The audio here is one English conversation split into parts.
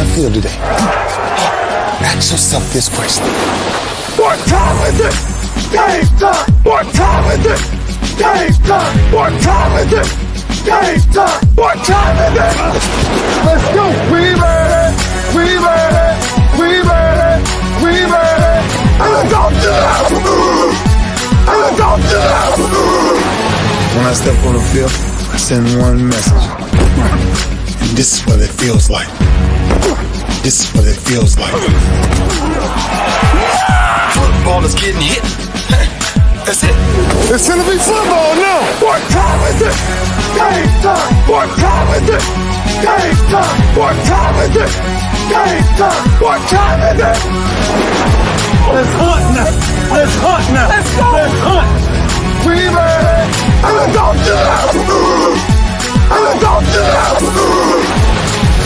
I feel today? Ask yourself this question. What time is it? Game time! What time is it? Game time! What time is it? Game time! What time is it? Let's go! We made it! We made it! We made it! We made it! And let's go to the house! And let's go to the house! When I step on the field, I send one message. And this is what it feels like. This is what it feels like. Football is getting hit. That's it. It's gonna be football now! What time is it? Game time! What time is it? Game time! What time is it? Game time! What time is it? Let's hunt now! Let's hunt now! Let's go! Let's hunt! We made it! And let's go to the house! And let's go to the house!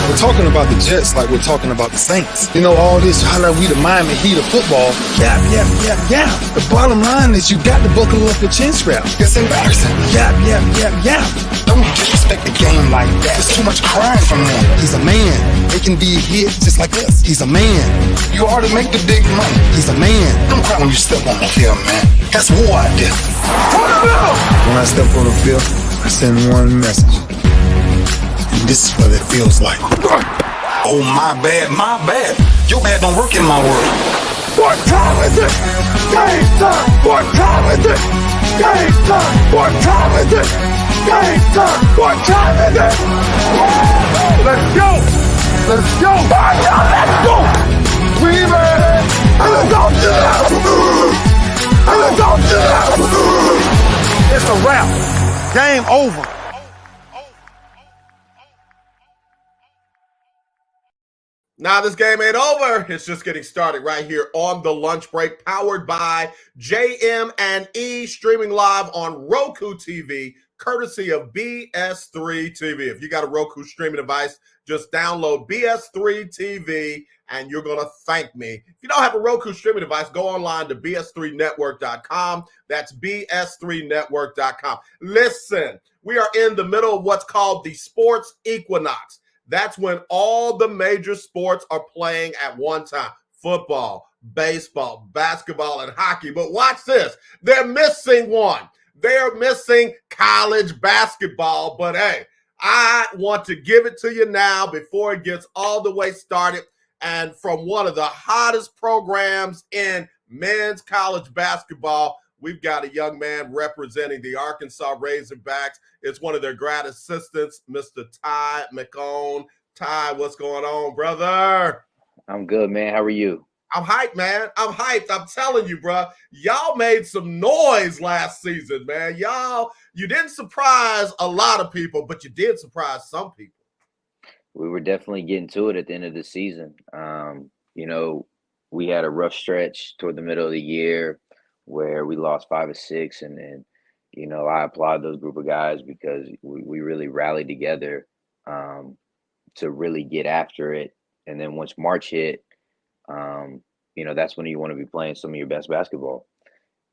We're talking about the Jets like we're talking about the Saints. You know, all this, how like we the Miami Heat of football. Yap, yap, yap, yap. The bottom line is you got to buckle up your chin strap. It's embarrassing. Yap, yap, yap, yap. Don't disrespect the game like that. There's too much crying from them. He's a man. They can be hit just like us. He's a man. You already make the big money. He's a man. Don't cry when you step on the field, man. That's war out there. When I step on the field, I send one message. And this is what it feels like. Oh, my bad, my bad. Your bad don't work in my world. What time is it? Game time! What time is it? Game time! What time is it? Game time! What time is it? Let's go! Let's go! Let's go! We made it! And let's go to the house! And let's go to the house! It's a wrap. Game over. Now this game ain't over. It's just getting started right here on the lunch break, powered by JM&E, streaming live on Roku TV, courtesy of BS3 TV. If you got a Roku streaming device, just download BS3 TV and you're going to thank me. If you don't have a Roku streaming device, go online to bs3network.com. That's bs3network.com. Listen, we are in the middle of what's called the sports equinox. That's when all the major sports are playing at one time. Football, baseball, basketball, and hockey. But watch this. They're missing one. They're missing college basketball. But hey, I want to give it to you now before it gets all the way started. And from one of the hottest programs in men's college basketball, we've got a young man representing the Arkansas Razorbacks. It's one of their grad assistants, Mr. Ty McCone. Ty, what's going on, brother? I'm good, man. How are you? I'm hyped, man. I'm hyped. I'm telling you, bro. Y'all made some noise last season, man. You didn't surprise a lot of people, but you did surprise some people. We were definitely getting to it at the end of the season. We had a rough stretch toward the middle of the year where we lost 5 or 6, and then, I applaud those group of guys because we really rallied together to really get after it. And then once March hit, that's when you want to be playing some of your best basketball.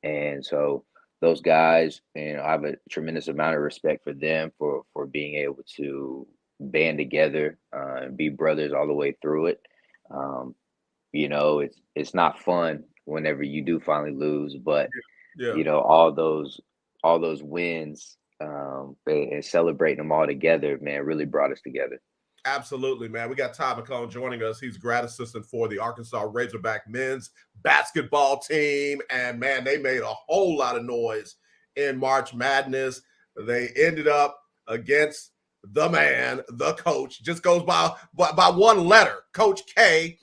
And so those guys, I have a tremendous amount of respect for them for being able to band together and be brothers all the way through it. It's not fun whenever you do finally lose, but all those wins and celebrating them all together, man, really brought us together. Absolutely, man. We got Ty McCone joining us. He's grad assistant for the Arkansas Razorback men's basketball team. And, man, they made a whole lot of noise in March Madness. They ended up against the man, the coach. Just goes by one letter, Coach K,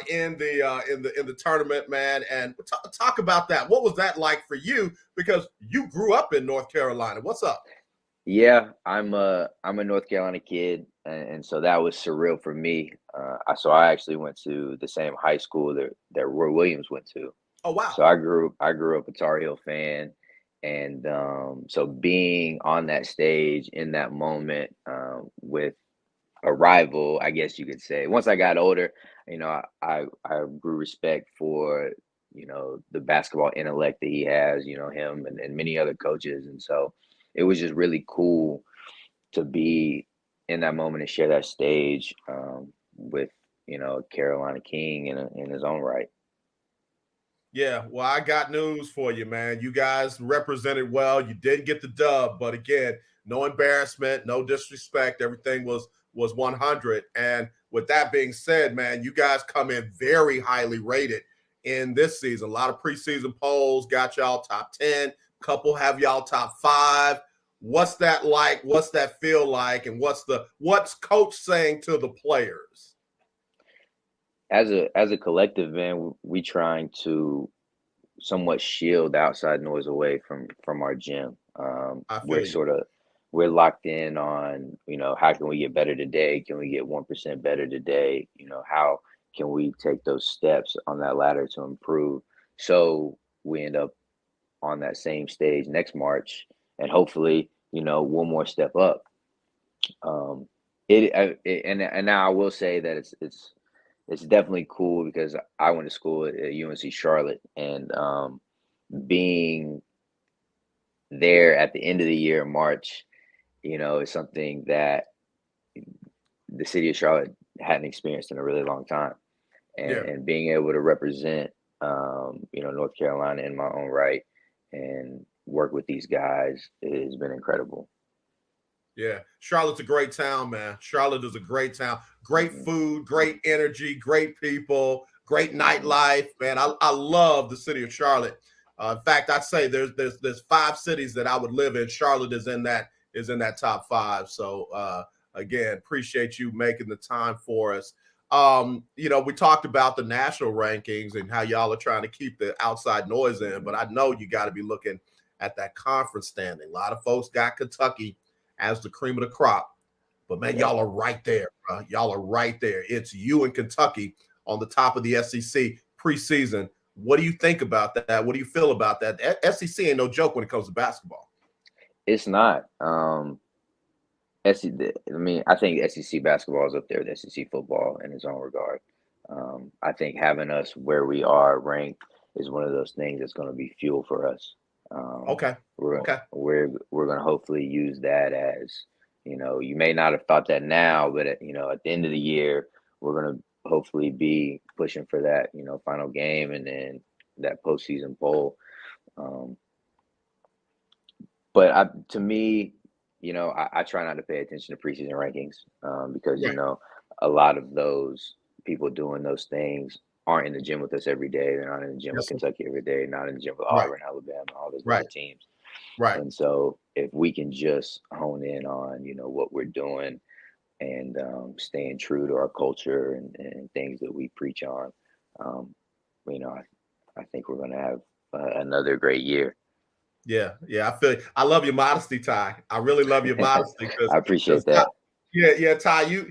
in the tournament, man. And talk about that. What was that like for you? Because you grew up in North Carolina. What's up? Yeah, I'm a North Carolina kid, and so that was surreal for me. I actually went to the same high school that Roy Williams went to. Oh wow! So I grew up a Tar Heel fan, and so being on that stage in that moment with a rival, I guess you could say. Once I got older, I grew respect for the basketball intellect that he has. Him and many other coaches, and so it was just really cool to be in that moment and share that stage with Carolina King in his own right. Yeah, well, I got news for you, man. You guys represented well. You did get the dub, but again, no embarrassment, no disrespect. Everything was 100. And with that being said, man, you guys come in very highly rated in this season. A lot of preseason polls got y'all top 10. Couple have y'all top 5. What's that like? What's that feel like? And what's coach saying to the players? As a collective, man, we trying to somewhat shield outside noise away from our gym. We're locked in on, how can we get better today? Can we get 1% better today? How can we take those steps on that ladder to improve? So we end up on that same stage next March, and hopefully, one more step up. And now I will say that it's definitely cool because I went to school at UNC Charlotte, and being there at the end of the year in March, is something that the city of Charlotte hadn't experienced in a really long time. And being able to represent, North Carolina in my own right and work with these guys has been incredible. Yeah, Charlotte's a great town, man. Charlotte is a great town. Great food, great energy, great people, great nightlife, man. I love the city of Charlotte. In fact, I'd say there's 5 cities that I would live in. Charlotte is in that top 5. So again, appreciate you making the time for us. We talked about the national rankings and how y'all are trying to keep the outside noise in, but I know you got to be looking at that conference standing. A lot of folks got Kentucky as the cream of the crop. But, man, y'all are right there, bro. Y'all are right there. It's you and Kentucky on the top of the SEC preseason. What do you think about that? What do you feel about that? SEC ain't no joke when it comes to basketball. It's not. I think SEC basketball is up there with SEC football in its own regard. I think having us where we are ranked is one of those things that's going to be fuel for us. We're going to hopefully use that as, you may not have thought that now, but at the end of the year, we're going to hopefully be pushing for that, final game and then that postseason bowl. But to me, I try not to pay attention to preseason rankings because, a lot of those people doing those things aren't in the gym with us every day. They're not in the gym with Kentucky every day, not in the gym with Auburn, Alabama, all those other teams. Right. And so if we can just hone in on, what we're doing and staying true to our culture and things that we preach on, I think we're going to have another great year. Yeah. I love your modesty, Ty. I really love your modesty. I appreciate that. Ty,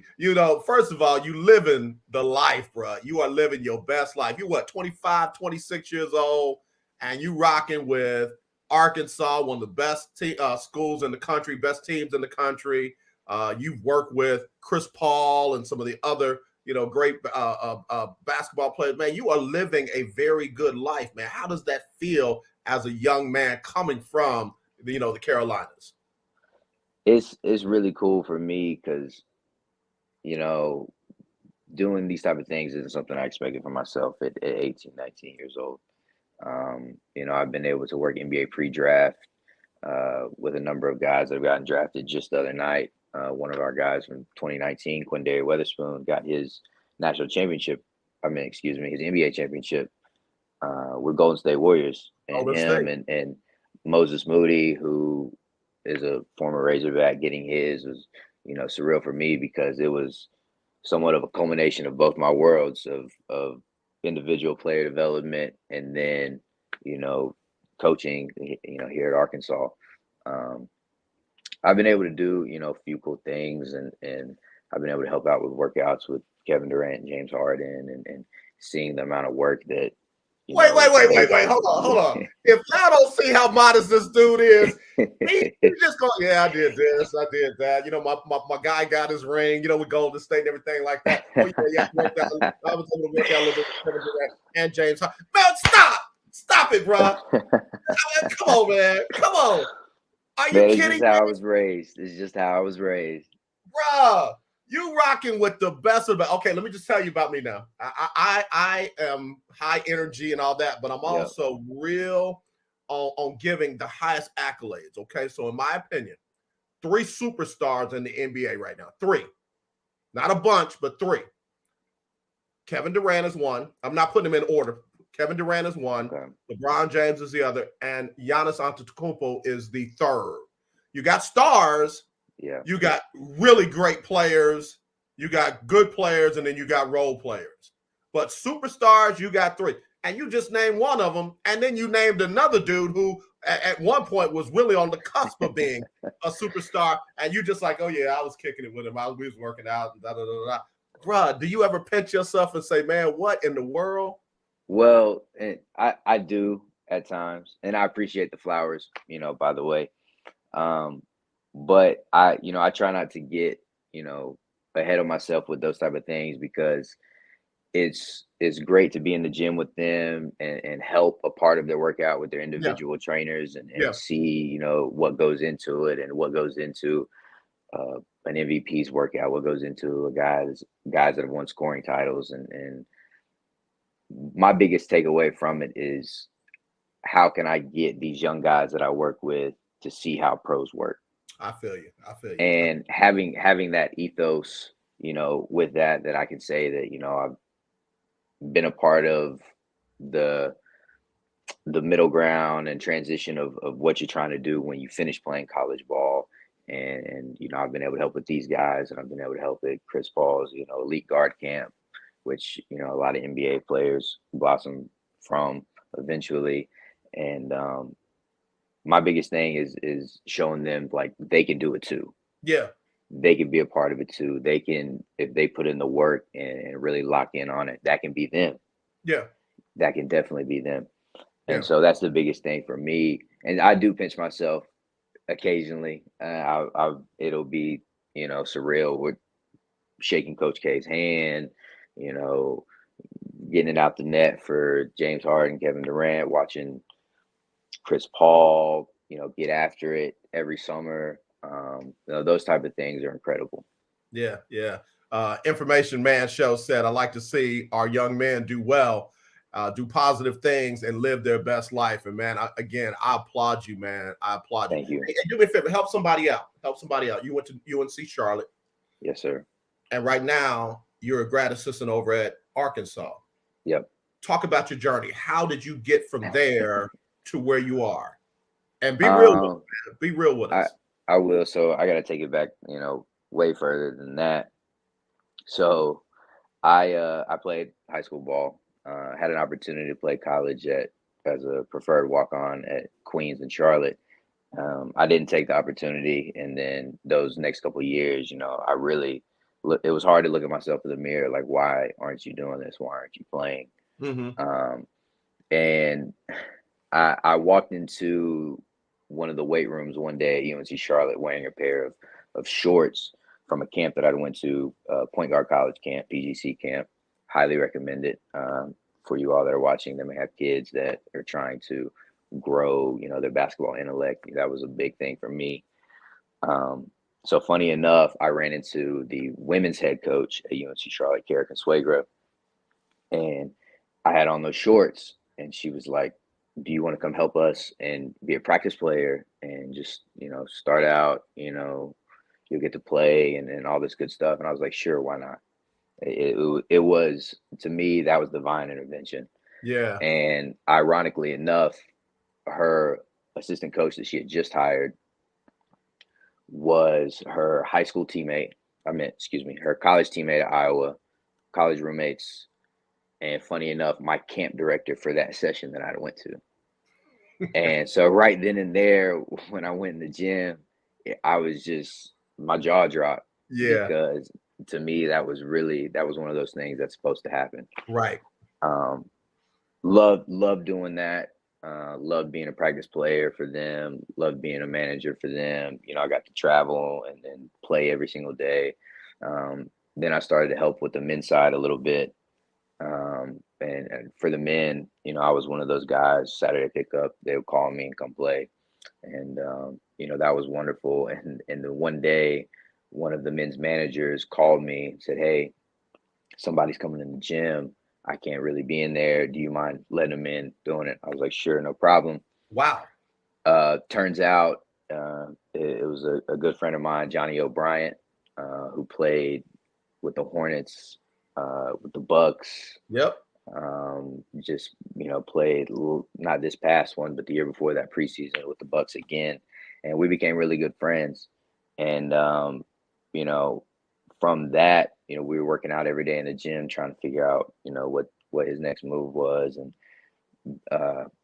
first of all, you living the life, bro. You are living your best life. You 25, 26 years old, and you rocking with Arkansas, one of the best schools in the country, best teams in the country. You've worked with Chris Paul and some of the other, great basketball players. Man, you are living a very good life, man. How does that feel as a young man coming from, the Carolinas? It's really cool for me because, doing these type of things isn't something I expected for myself at 18, 19 years old. I've been able to work NBA pre-draft with a number of guys that have gotten drafted just the other night. One of our guys from 2019, Quindary Weatherspoon, got his national championship. His NBA championship with Golden State Warriors. And and Moses Moody, who is a former Razorback, getting his was, surreal for me because it was somewhat of a culmination of both my worlds of individual player development and then, coaching, here at Arkansas. I've been able to do, a few cool things and I've been able to help out with workouts with Kevin Durant and James Harden and seeing the amount of work that. Wait. Hold on. If y'all don't see how modest this dude is, he just go, I did this, I did that. My guy got his ring, with Golden State and everything like that. I was able to work out a little bit with Kevin Durant and James Harden. Man, stop it, bro. Come on, man. Come on. Are you kidding me? It's just how I was raised. It's just how I was raised. Bruh, You rocking with the best of the. Okay, let me just tell you about me now. I am high energy and all that, but I'm Yep. also real on giving the highest accolades. Okay, so in my opinion, 3 superstars in the NBA right now. 3, not a bunch, but 3. Kevin Durant is one. I'm not putting them in order. Kevin Durant is one. Okay. LeBron James is the other, and Giannis Antetokounmpo is the third. You got stars. Yeah. You got really great players. You got good players, and then you got role players. But superstars, you got 3. And you just named one of them, and then you named another dude who at one point was really on the cusp of being a superstar, and you just like, oh, yeah, I was kicking it with him. We was working out. Da, da, da, da. Bruh, do you ever pinch yourself and say, man, what in the world? Well, and I do at times, and I appreciate the flowers, by the way. But I try not to get, ahead of myself with those type of things, because it's great to be in the gym with them and help a part of their workout with their individual trainers and Yeah. see, what goes into it and what goes into an MVP's workout, what goes into guys that have won scoring titles. And my biggest takeaway from it is, how can I get these young guys that I work with to see how pros work? I feel you. And having that ethos, with that I can say that, I've been a part of the middle ground and transition of what you're trying to do when you finish playing college ball. And I've been able to help with these guys, and I've been able to help at Chris Paul's, elite guard camp, which, a lot of NBA players blossom from eventually. And my biggest thing is showing them like they can do it too. Yeah. They can be a part of it too. They can, if they put in the work and really lock in on it, that can be them. Yeah. That can definitely be them. Yeah. And so that's the biggest thing for me. And I do pinch myself occasionally. It'll be, surreal with shaking Coach K's hand, getting it out the net for James Harden, Kevin Durant, watching Chris Paul, get after it every summer. Those type of things are incredible. Yeah. Information Man Show said, I like to see our young men do well, do positive things, and live their best life. And man, I applaud you, man. I applaud you. Thank you. Hey, do me a favor, help somebody out. You went to UNC Charlotte. Yes, sir. And right now you're a grad assistant over at Arkansas. Yep. Talk about your journey. How did you get from there to where you are? And be real with us, man. Be real with us. I will. So I got to take it back, way further than that. So I played high school ball, had an opportunity to play college as a preferred walk-on at Queens in Charlotte. I didn't take the opportunity. And then those next couple of years, it was hard to look at myself in the mirror. Like, why aren't you doing this? Why aren't you playing? Mm-hmm. And I walked into one of the weight rooms one day at UNC Charlotte wearing a pair of shorts from a camp that I went to, Point Guard College camp, PGC camp. Highly recommend it for you all that are watching. They may have kids that are trying to grow, their basketball intellect. That was a big thing for me. So funny enough, I ran into the women's head coach at UNC Charlotte, Kara Consuegra, and I had on those shorts, and she was like, do you want to come help us and be a practice player and just, start out, you'll get to play and all this good stuff. And I was like, sure, why not? It was, to me, that was divine intervention. Yeah. And ironically enough, her assistant coach that she had just hired was her high school teammate. Her college teammate at Iowa, college roommates. And funny enough, my camp director for that session that I went to. And so right then and there, when I went in the gym, I was just, my jaw dropped. Yeah. Because to me, that was one of those things that's supposed to happen. Right. Love doing that. Love being a practice player for them. Love being a manager for them. I got to travel and then play every single day. Then I started to help with the men's side a little bit. And for the men, I was one of those guys. Saturday pickup, they would call me and come play. And, that was wonderful. And the one day one of the men's managers called me and said, "Hey, somebody's coming in the gym. I can't really be in there. Do you mind letting them in doing it?" I was like, "Sure, no problem." Wow. Turns out it was a good friend of mine, Johnny O'Brien, who played with the Hornets, with the Bucks. Yep. Just played not this past one, but the year before that preseason with the Bucks again, and we became really good friends. And from that, we were working out every day in the gym, trying to figure out what his next move was. And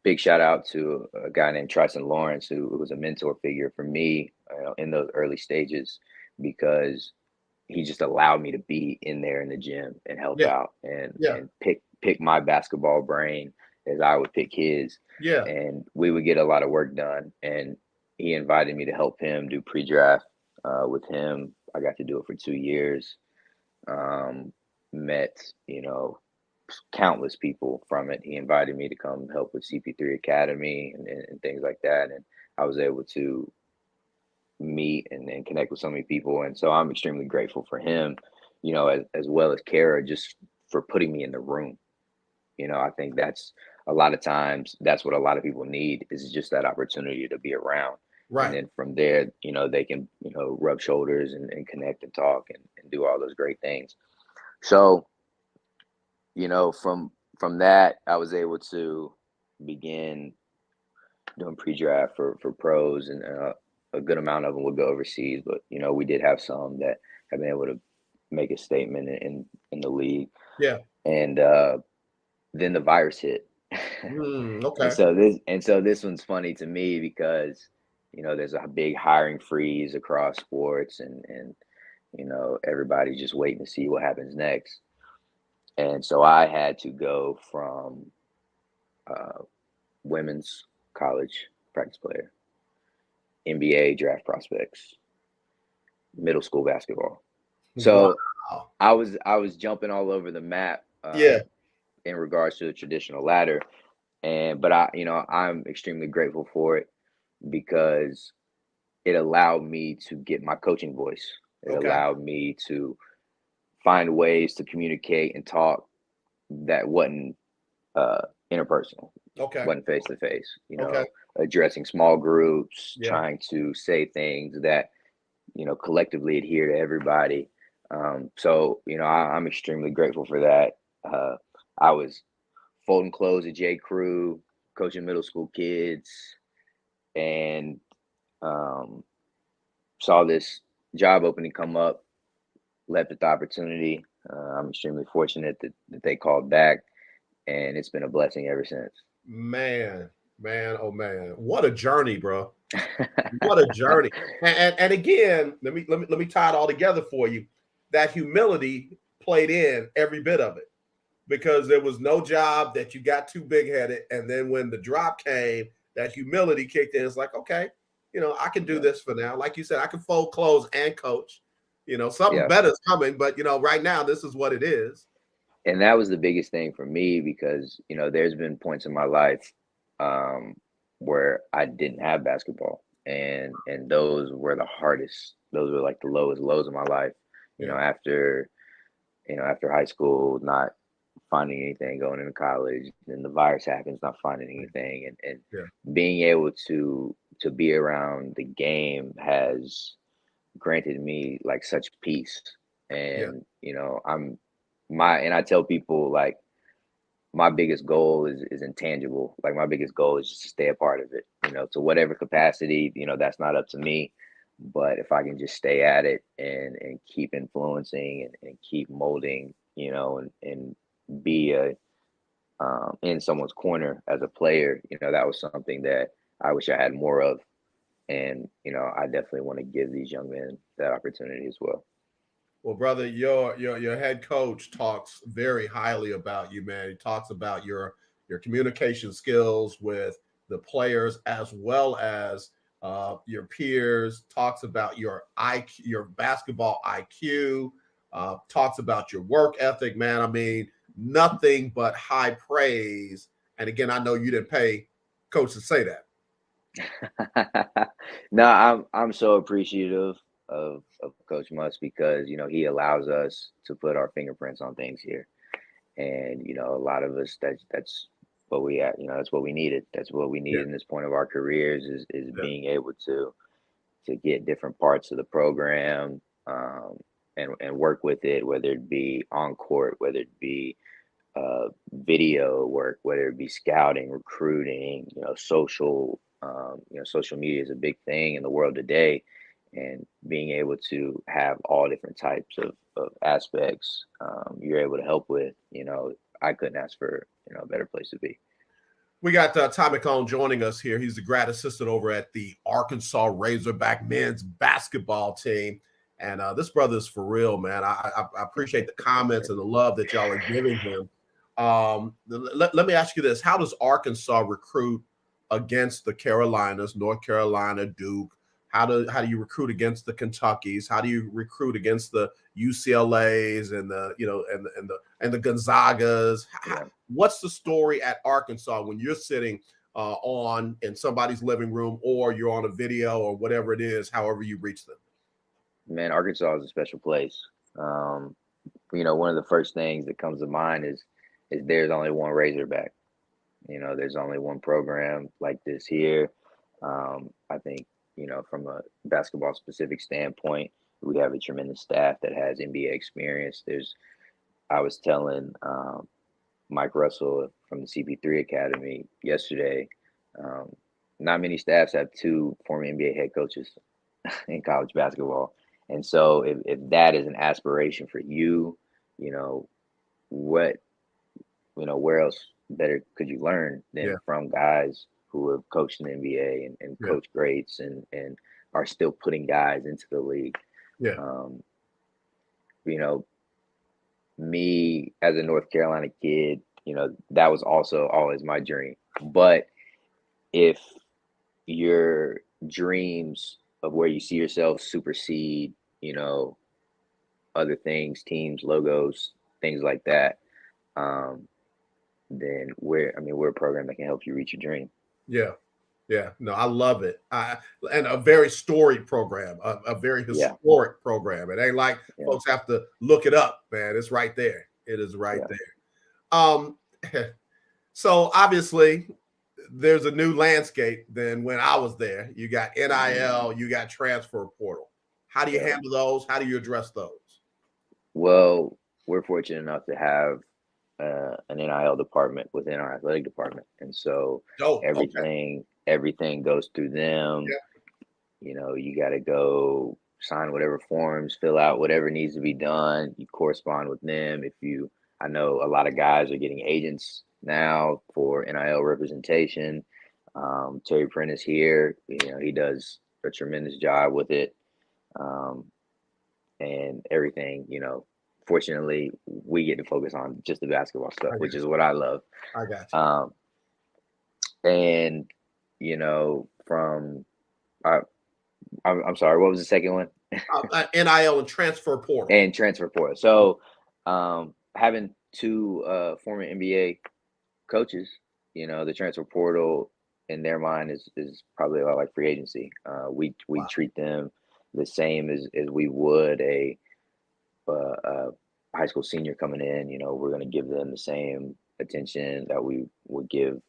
big shout out to a guy named Tristan Lawrence, who was a mentor figure for me in those early stages, because he just allowed me to be in there in the gym and help out and pick my basketball brain as I would pick his. Yeah. And we would get a lot of work done. And he invited me to help him do pre-draft with him. I got to do it for 2 years. Met, countless people from it. He invited me to come help with CP3 Academy and things like that. And I was able to meet and connect with so many people. And so I'm extremely grateful for him, as well as Kara, just for putting me in the room. I think that's a lot of times, that's what a lot of people need, is just that opportunity to be around. Right. And then from there, they can, rub shoulders and connect and talk and do all those great things. So, from that, I was able to begin doing pre-draft for pros, and a good amount of them would go overseas. But, we did have some that have been able to make a statement in the league. Yeah. And then the virus hit. Okay. And so this one's funny to me because, there's a big hiring freeze across sports, and everybody's just waiting to see what happens next. And so I had to go from women's college practice player, NBA draft prospects, middle school basketball. So wow. I was jumping all over the map in regards to the traditional ladder. But I'm extremely grateful for it, because it allowed me to get my coaching voice. It allowed me to find ways to communicate and talk that wasn't interpersonal, wasn't face to face, addressing small groups, trying to say things that, collectively adhere to everybody. So, I'm extremely grateful for that. I was folding clothes at J. Crew, coaching middle school kids, and saw this job opening come up, leapt at the opportunity. I'm extremely fortunate that they called back, and it's been a blessing ever since. Man, oh man, what a journey, bro! What a journey! And again, let me tie it all together for you. That humility played in every bit of it, because there was no job that you got too big headed, and then when the drop came, that humility kicked in. It's like, okay, I can do this for now. Like you said, I can fold clothes and coach. Something better is coming, but right now this is what it is. And that was the biggest thing for me, because there's been points in my life where I didn't have basketball, and those were the hardest. Those were like the lowest lows of my life. After high school, not finding anything, going into college, then the virus happens, not finding anything, and being able to be around the game has granted me like such peace. And I tell people, like, my biggest goal is intangible. Like, my biggest goal is just to stay a part of it, to whatever capacity. That's not up to me, but if I can just stay at it and keep influencing and keep molding, and be in someone's corner as a player, that was something that I wish I had more of. And, I definitely want to give these young men that opportunity as well. Well, brother, your head coach talks very highly about you, man. He talks about your communication skills with the players as well as your peers. Talks about your IQ, your basketball IQ. Talks about your work ethic, man. I mean, nothing but high praise. And again, I know you didn't pay coach to say that. No, I'm so appreciative of Coach Musk, because, he allows us to put our fingerprints on things here. And, a lot of us, that's what we at, that's what we needed. That's what we need in this point of our careers is being able to get different parts of the program, and work with it, whether it be on court, whether it be video work, whether it be scouting, recruiting, social, social media is a big thing in the world today, and being able to have all different types of aspects, you're able to help with, I couldn't ask for, a better place to be. We got Ty McCone joining us here. He's the grad assistant over at the Arkansas Razorback men's basketball team. And this brother is for real, man. I appreciate the comments and the love that y'all are giving him. Let me ask you this. How does Arkansas recruit against the Carolinas, North Carolina, Duke? How do you recruit against the Kentuckys? How do you recruit against the UCLAs and the Gonzagas? What's the story at Arkansas when you're sitting in somebody's living room, or you're on a video, or whatever it is, however you reach them? Man, Arkansas is a special place. One of the first things that comes to mind is there's only one Razorback. There's only one program like this here. I think, from a basketball specific standpoint, we have a tremendous staff that has NBA experience. I was telling Mike Russell from the CP3 Academy yesterday, not many staffs have 2 former NBA head coaches in college basketball. And so if that is an aspiration for you, where else better could you learn than from guys who have coached in the NBA and coach greats and are still putting guys into the league. Me as a North Carolina kid, that was also always my dream. But if your dreams of where you see yourself supersede, other things, teams, logos, things like that, then we're a program that can help you reach your dream. Yeah. No, I love it. And a very storied program, a very historic program. It ain't like folks have to look it up, man. It's right there. It is right there. So obviously there's a new landscape than when I was there. You got NIL, you got transfer portal. How do you handle those? How do you address those? Well, we're fortunate enough to have an NIL department within our athletic department, and so everything goes through them. You got to go sign whatever forms, fill out whatever needs to be done. You correspond with them. I know a lot of guys are getting agents now for NIL representation. Terry Prentice here, he does a tremendous job with it, and everything. Fortunately, we get to focus on just the basketball stuff, which is what I love. I got you. And I'm sorry, what was the second one? NIL and transfer portal. So, having 2 former NBA coaches, the transfer portal in their mind is probably a lot like free agency. We treat them the same as we would a high school senior coming in. We're going to give them the same attention that we would give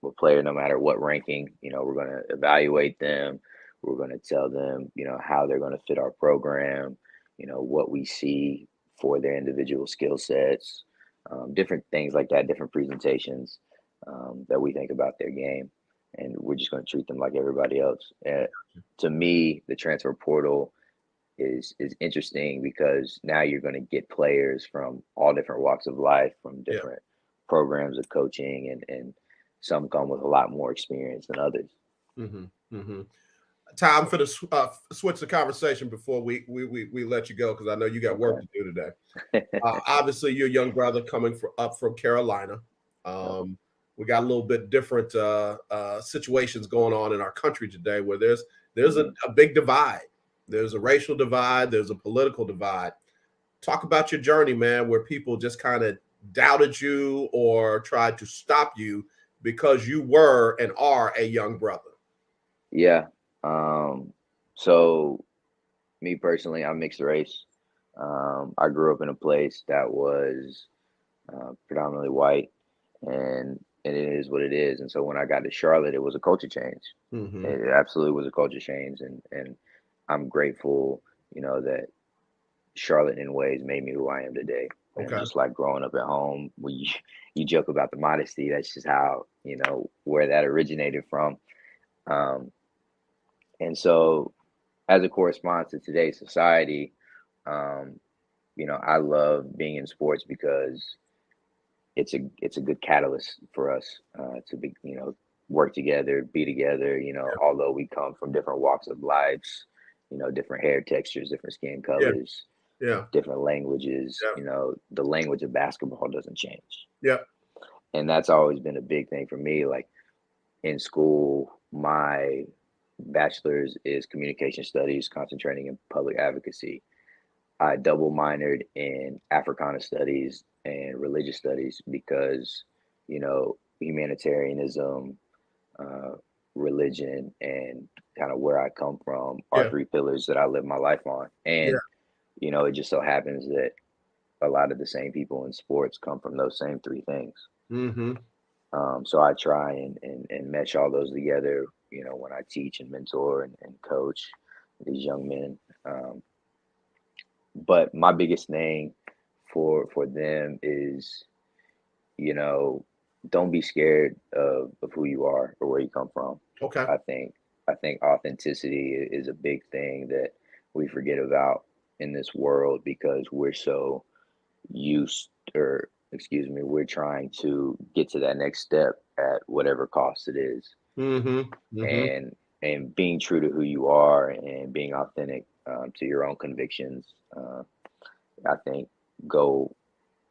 a player, no matter what ranking. We're going to evaluate them. We're going to tell them, how they're going to fit our program, what we see for their individual skill sets, different things like that, different presentations that we think about their game. And we're just going to treat them like everybody else. To me, the transfer portal is interesting because now you're going to get players from all different walks of life, from different programs of coaching, and some come with a lot more experience than others. Tom, for the switch the conversation before we let you go, because I know you got work to do today. Obviously, you're a young brother coming up from Carolina. We got a little bit different situations going on in our country today, where there's a big divide. There's a racial divide. There's a political divide. Talk about your journey, man, where people just kind of doubted you or tried to stop you because you were and are a young brother. Yeah. So Me personally, I'm mixed race. I grew up in a place that was predominantly white, and it is what it is. And so when I got to Charlotte, it was a culture change. Mm-hmm. It absolutely was a culture change, and I'm grateful, that Charlotte in ways made me who I am today. And Okay. just like growing up at home, you joke about the modesty. That's just how, where that originated from. And so as it corresponds to today's society, um, I love being in sports because it's a good catalyst for us to be, work together, be together. Although we come from different walks of lives, different hair textures, different skin Yeah. colors, Yeah. different languages. Yeah. The language of basketball doesn't change, Yeah. and that's always been a big thing for me. Like in school, my bachelor's is communication studies, concentrating in public advocacy. I double minored in Africana studies and religious studies because, humanitarianism, uh, religion, and kind of where I come from are Yeah. three pillars that I live my life on. Yeah. And, it just so happens that a lot of the same people in sports come from those same three things. Mm-hmm. So I try and mesh all those together, when I teach and mentor and coach these young men. But my biggest thing for them is, you know, don't be scared of who you are or where you come from. Okay. I think I think authenticity is a big thing that we forget about in this world because we're so used, or excuse me, we're trying to get to that next step at whatever cost it is. Mm-hmm. Mm-hmm. And being true to who you are and being authentic to your own convictions, I think go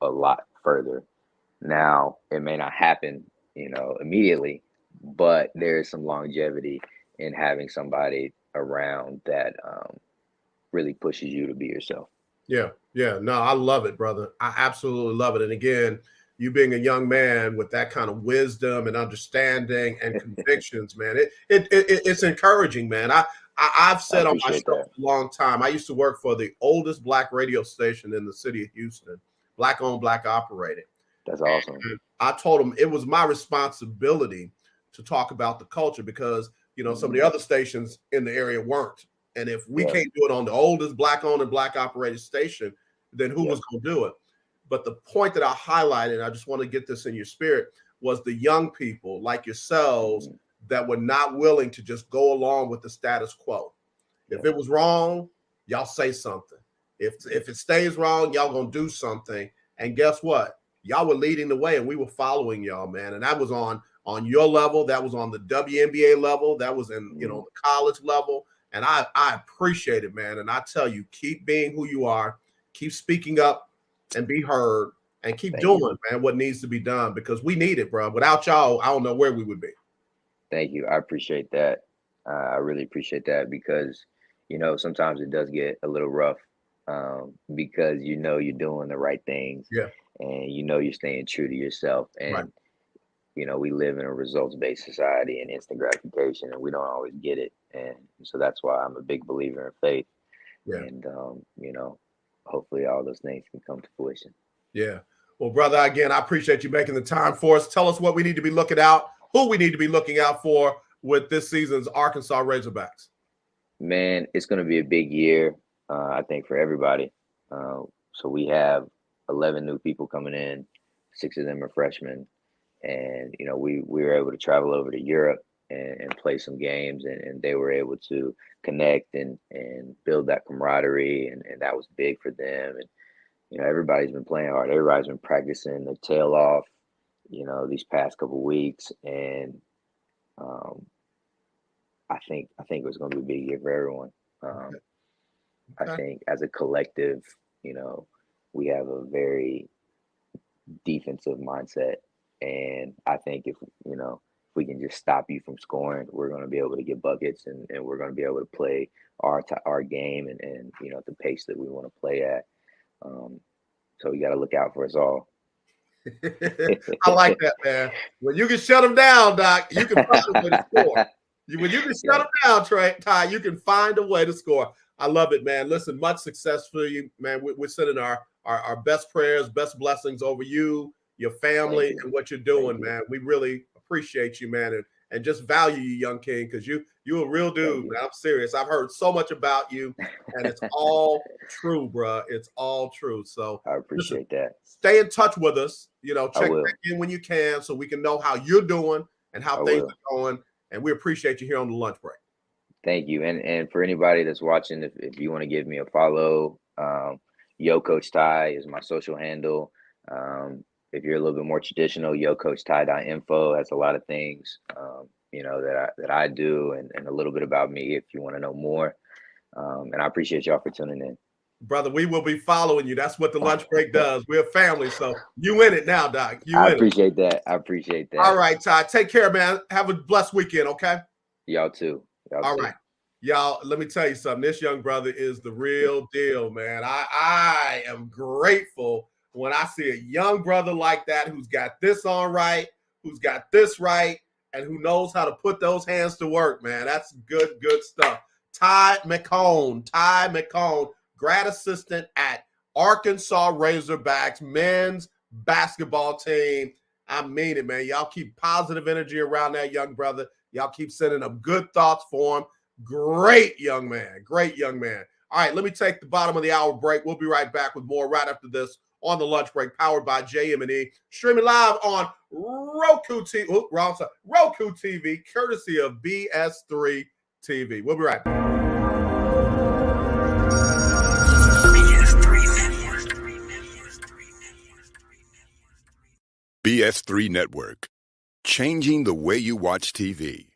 a lot further. Now, it may not happen, immediately, but there is some longevity in having somebody around that really pushes you to be yourself. Yeah. Yeah. No, I love it, brother. I absolutely love it. And again, you being a young man with that kind of wisdom and understanding and convictions, man, it's encouraging, man. I've I said on my show appreciate for that. a long time, I used to work for the oldest black radio station in the city of Houston, black owned, black operated. That's awesome. And I told them it was my responsibility to talk about the culture because, some of the other stations in the area weren't. And if we Yeah. can't do it on the oldest black owned and black operated station, then who Yeah. was going to do it? But the point that I highlighted, and I just want to get this in your spirit, was the young people like yourselves that were not willing to just go along with the status quo. If it was wrong, y'all say something. If it stays wrong, y'all gonna do something. And guess what? Y'all were leading the way, and we were following y'all, man. And that was on your level. That was on the WNBA level. That was in the college level. And I appreciate it, man. And I tell you, keep being who you are, keep speaking up and be heard, and keep Thank doing, you. man, what needs to be done because we need it, bro. Without y'all, I don't know where we would be. Thank you. I appreciate that. I really appreciate that because, sometimes it does get a little rough because you're doing the right things Yeah. and you're staying true to yourself. Right. And, we live in a results-based society and instant gratification, and we don't always get it. And so that's why I'm a big believer in faith. Yeah. And, hopefully all those things can come to fruition. Yeah. Well, brother, again, I appreciate you making the time for us. Tell us what we need to be looking out, who we need to be looking out for with this season's Arkansas Razorbacks. Man, it's going to be a big year, I think, for everybody. So we have 11 new people coming in, 6 of them are freshmen. And, we were able to travel over to Europe and play some games, and they were able to connect and build that camaraderie, and that was big for them. And, everybody's been playing hard. Everybody's been practicing their tail off, these past couple weeks. And I think it was going to be a big year for everyone. Okay. I think as a collective, we have a very defensive mindset. And I think if we can just stop you from scoring, we're going to be able to get buckets, and we're going to be able to play our game and at the pace that we want to play at. So you got to look out for us all. I like that, man. When you can shut them down, Doc, you can find a way to score. When you can shut them down, Ty, you can find a way to score. I love it, man. Listen, much success for you, man. We're sending our best prayers, best blessings over you, your family, and what you're doing, man. We really appreciate you, man, and just value you, young king, because you're a real dude, man. I'm serious. I've heard so much about you, and it's all true, bro. It's all true. So I appreciate that. Stay in touch with us. Check back in when you can so we can know how you're doing and how things are going. And we appreciate you here on the lunch break. Thank you. And for anybody that's watching, if you want to give me a follow, Yo Coach Ty is my social handle. If you're a little bit more traditional, yocoachty.info has a lot of things, that I do and a little bit about me if you want to know more. And I appreciate y'all for tuning in. Brother, we will be following you. That's what the lunch break does. We're family, so you in it now, Doc. I appreciate that. All right, Ty. Take care, man. Have a blessed weekend, okay? Y'all too. All right. Y'all, let me tell you something. This young brother is the real deal, man. I am grateful when I see a young brother like that who's got this on right, who's got this right, and who knows how to put those hands to work, man. That's good stuff. Ty McCone, grad assistant at Arkansas Razorbacks men's basketball team. I mean it, man. Y'all keep positive energy around that young brother. Y'all keep sending up good thoughts for him. Great young man. All right, let me take the bottom of the hour break. We'll be right back with more right after this on the lunch break, powered by JM&E, streaming live on Roku TV, courtesy of BS3 TV. We'll be right back. BS3 Network, changing the way you watch TV.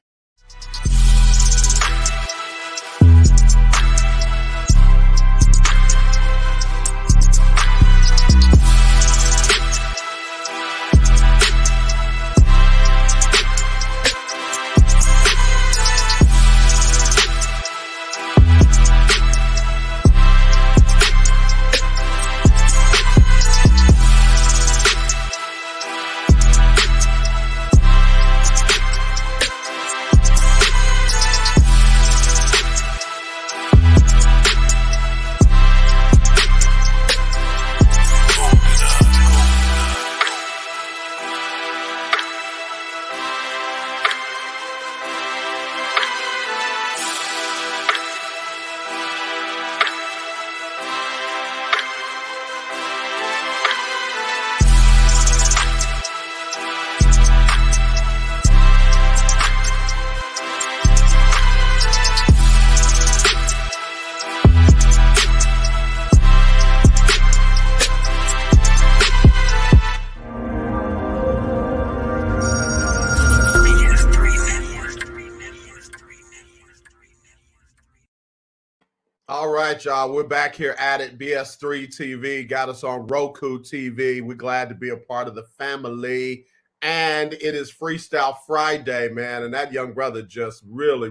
All right, y'all. We're back here at it. BS3 TV got us on Roku TV. We're glad to be a part of the family. And it is Freestyle Friday, man. And that young brother just really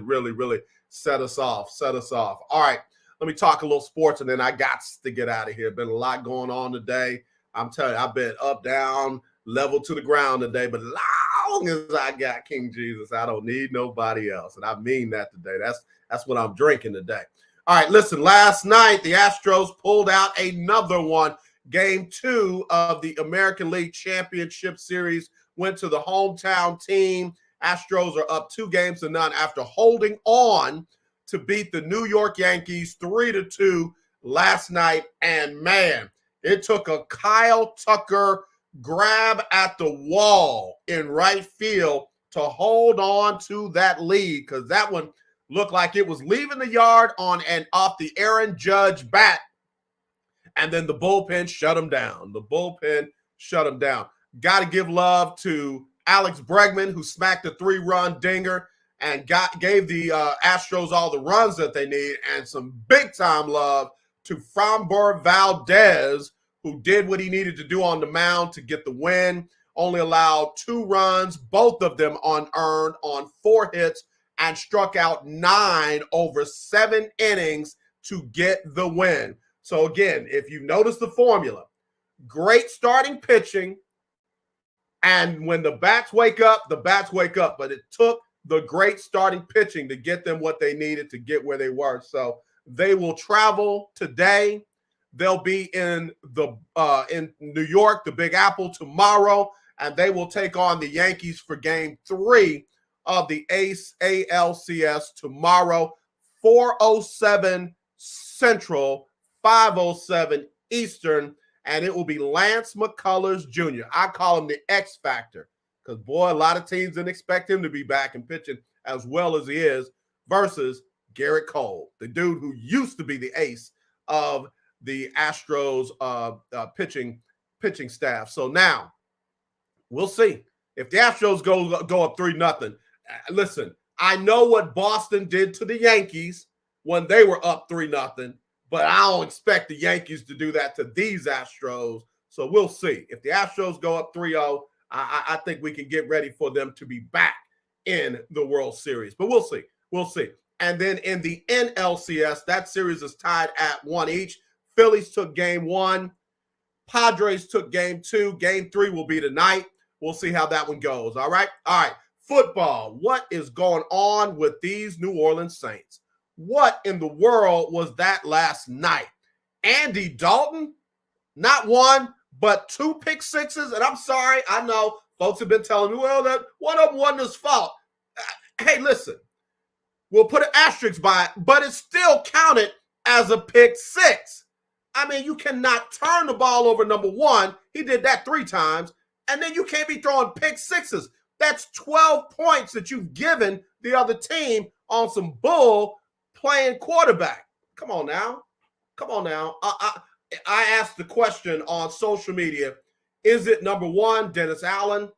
set us off. All right, let me talk a little sports, and then I got to get out of here. Been a lot going on today. I'm telling you, I've been up, down, level to the ground today. But long as I got King Jesus, I don't need nobody else. And I mean that today. That's what I'm drinking today. All right, listen, last night, the Astros pulled out another one. Game 2 of the American League Championship Series went to the hometown team. Astros are up 2-0 after holding on to beat the New York Yankees 3-2 last night. And, man, it took a Kyle Tucker grab at the wall in right field to hold on to that lead, because that one looked like it was leaving the yard on and off the Aaron Judge bat. And then the bullpen shut him down. Got to give love to Alex Bregman, who smacked a 3-run dinger and gave the Astros all the runs that they need, and some big-time love to Framber Valdez, who did what he needed to do on the mound to get the win. Only allowed 2 runs, both of them unearned on 4 hits, and struck out 9 over 7 innings to get the win. So again, if you notice the formula, great starting pitching, and when the bats wake up, but it took the great starting pitching to get them what they needed to get where they were. So they will travel today. They'll be in New York, the Big Apple, tomorrow, and they will take on the Yankees for Game 3 of the ALCS tomorrow, 4:07 Central, 5:07 Eastern, and it will be Lance McCullers Jr. I call him the X Factor because, boy, a lot of teams didn't expect him to be back and pitching as well as he is versus Garrett Cole, the dude who used to be the ace of the Astros pitching staff. So now we'll see if the Astros go up 3-0. Listen, I know what Boston did to the Yankees when they were up 3-0, but I don't expect the Yankees to do that to these Astros. So we'll see. If the Astros go up 3-0, I think we can get ready for them to be back in the World Series. But we'll see. We'll see. And then in the NLCS, that series is tied at 1 each. Phillies took Game 1. Padres took Game 2. Game 3 will be tonight. We'll see how that one goes. All right? All right. Football. What is going on with these New Orleans Saints? What in the world was that last night? Andy Dalton, not one, but 2 pick sixes. And I'm sorry, I know folks have been telling me, well, that one of them wasn't his fault. Hey, listen, we'll put an asterisk by it, but it still counted as a pick six. I mean, you cannot turn the ball over, number one. He did that 3 times. And then you can't be throwing pick sixes. That's 12 points that you've given the other team on some bull playing quarterback. Come on now. Come on now. I asked the question on social media, is it number 1, Dennis Allen?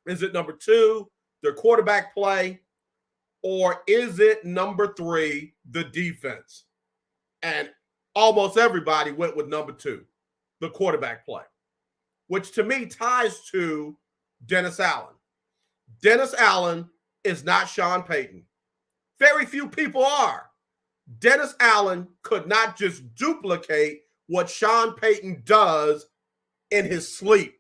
Is it number 2, their quarterback play? Or is it number 3, the defense? And almost everybody went with number 2, the quarterback play, which to me ties to Dennis Allen. Dennis Allen is not Sean Payton. Very few people are. Dennis Allen could not just duplicate what Sean Payton does in his sleep.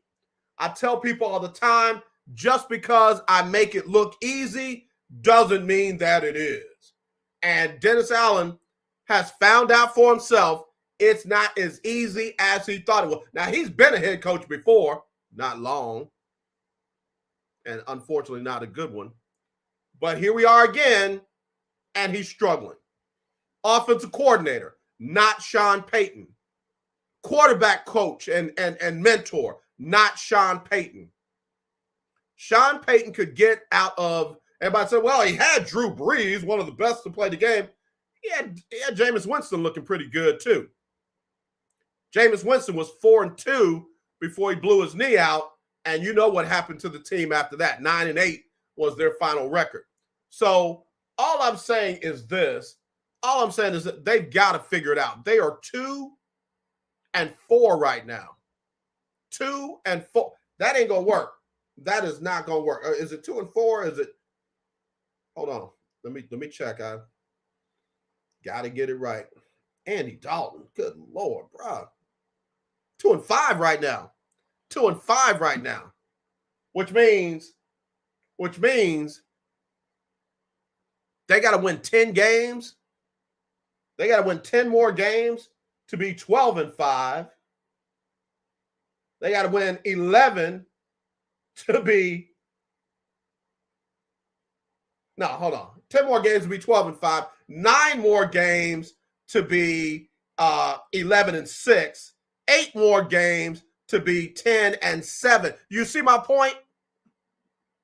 I tell people all the time, just because I make it look easy doesn't mean that it is. And Dennis Allen has found out for himself it's not as easy as he thought it was. Now, he's been a head coach before, not long, and unfortunately not a good one. But here we are again, and he's struggling. Offensive coordinator, not Sean Payton. Quarterback coach and mentor, not Sean Payton. Sean Payton could get out of, everybody said, well, he had Drew Brees, one of the best to play the game. He had Jameis Winston looking pretty good too. Jameis Winston was 4-2 before he blew his knee out, and you know what happened to the team after that. 9-8 was their final record. So all I'm saying is this. All I'm saying is that they've got to figure it out. They are 2-4 right now. 2-4. That ain't going to work. That is not going to work. Is it 2-4? Is it? Hold on. Let me check. I got to get it right. Andy Dalton. Good Lord, bro. 2-5 right now. 2-5 right now. Which means they got to win 10 games. They got to win 10 more games to be 12-5. They got to win 11 to be, no, hold on. 10 more games to be 12-5. 9 more games to be 11-6. 8 more games to be 10-7. You see my point?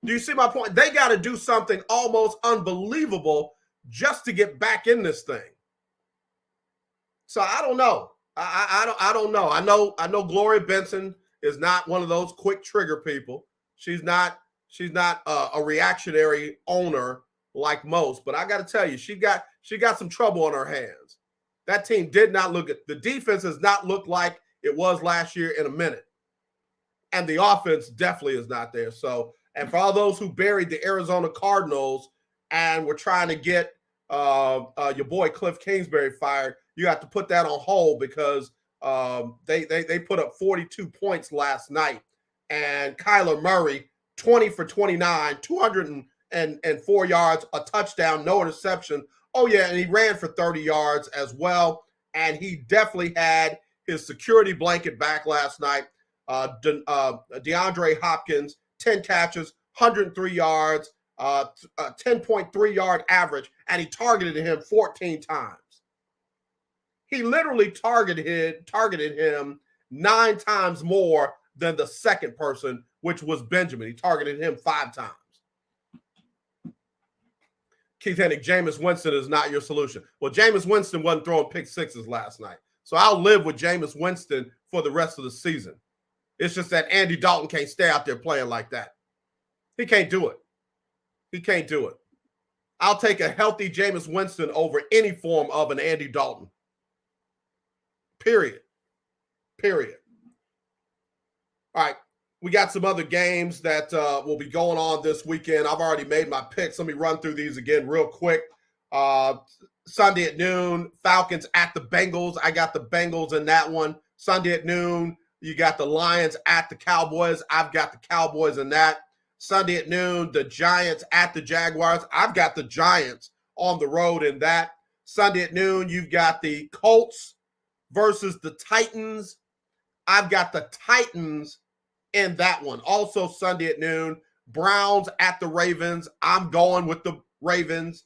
Do you see my point? They got to do something almost unbelievable just to get back in this thing. So I don't know. I don't know. I know Gloria Benson is not one of those quick trigger people. She's not a reactionary owner like most, but I got to tell you, she got some trouble on her hands. That team did not look at, the defense does not look like it was last year in a minute. And the offense definitely is not there. So, and for all those who buried the Arizona Cardinals and were trying to get your boy Cliff Kingsbury fired, you have to put that on hold because they put up 42 points last night. And Kyler Murray, 20 for 29, 200 4 yards, a touchdown, no interception. Oh, yeah, and he ran for 30 yards as well. And he definitely had his security blanket back last night. DeAndre Hopkins, 10 catches, 103 yards, 10.3 yard average, and he targeted him 14 times. He literally targeted him 9 times more than the second person, which was Benjamin. He targeted him 5 times. Keith Hennig, Jameis Winston is not your solution. Well, Jameis Winston wasn't throwing pick sixes last night. So I'll live with Jameis Winston for the rest of the season. It's just that Andy Dalton can't stay out there playing like that. He can't do it. He can't do it. I'll take a healthy Jameis Winston over any form of an Andy Dalton. Period. All right. We got some other games that will be going on this weekend. I've already made my picks. Let me run through these again real quick. Sunday at noon, Falcons at the Bengals. I got the Bengals in that one. Sunday at noon, you got the Lions at the Cowboys. I've got the Cowboys in that. Sunday at noon, the Giants at the Jaguars. I've got the Giants on the road in that. Sunday at noon, you've got the Colts versus the Titans. I've got the Titans in that one. Also Sunday at noon, Browns at the Ravens. I'm going with the Ravens.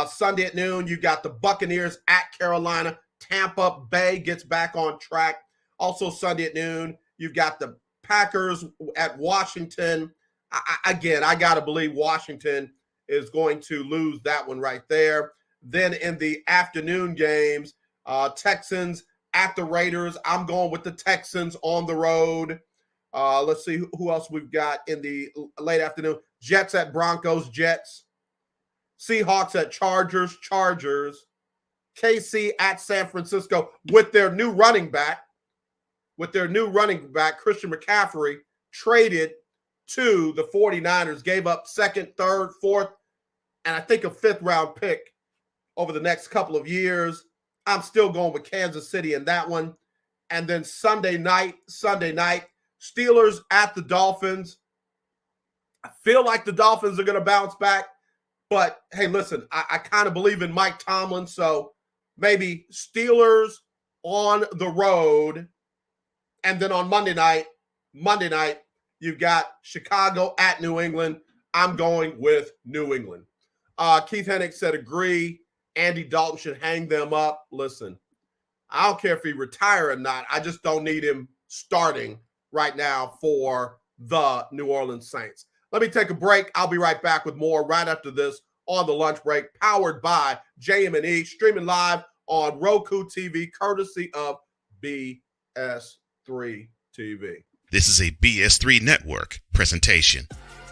Sunday at noon, you got the Buccaneers at Carolina. Tampa Bay gets back on track. Also Sunday at noon, you've got the Packers at Washington. I got to believe Washington is going to lose that one right there. Then in the afternoon games, Texans at the Raiders. I'm going with the Texans on the road. Let's see who else we've got in the late afternoon. Jets at Broncos, Jets. Seahawks at Chargers, Chargers. KC at San Francisco with their new running back. Christian McCaffrey, traded to the 49ers, gave up second, third, fourth, and I think a 5th round pick over the next couple of years. I'm still going with Kansas City in that one. And then Sunday night, Steelers at the Dolphins. I feel like the Dolphins are going to bounce back. But, hey, listen, I kind of believe in Mike Tomlin. So maybe Steelers on the road. And then on Monday night, you've got Chicago at New England. I'm going with New England. Keith Hennig said agree. Andy Dalton should hang them up. Listen, I don't care if he retire or not. I just don't need him starting right now for the New Orleans Saints. Let me take a break. I'll be right back with more right after this on the lunch break, powered by JM&E, streaming live on Roku TV, courtesy of BS3 TV. This is a BS3 Network presentation.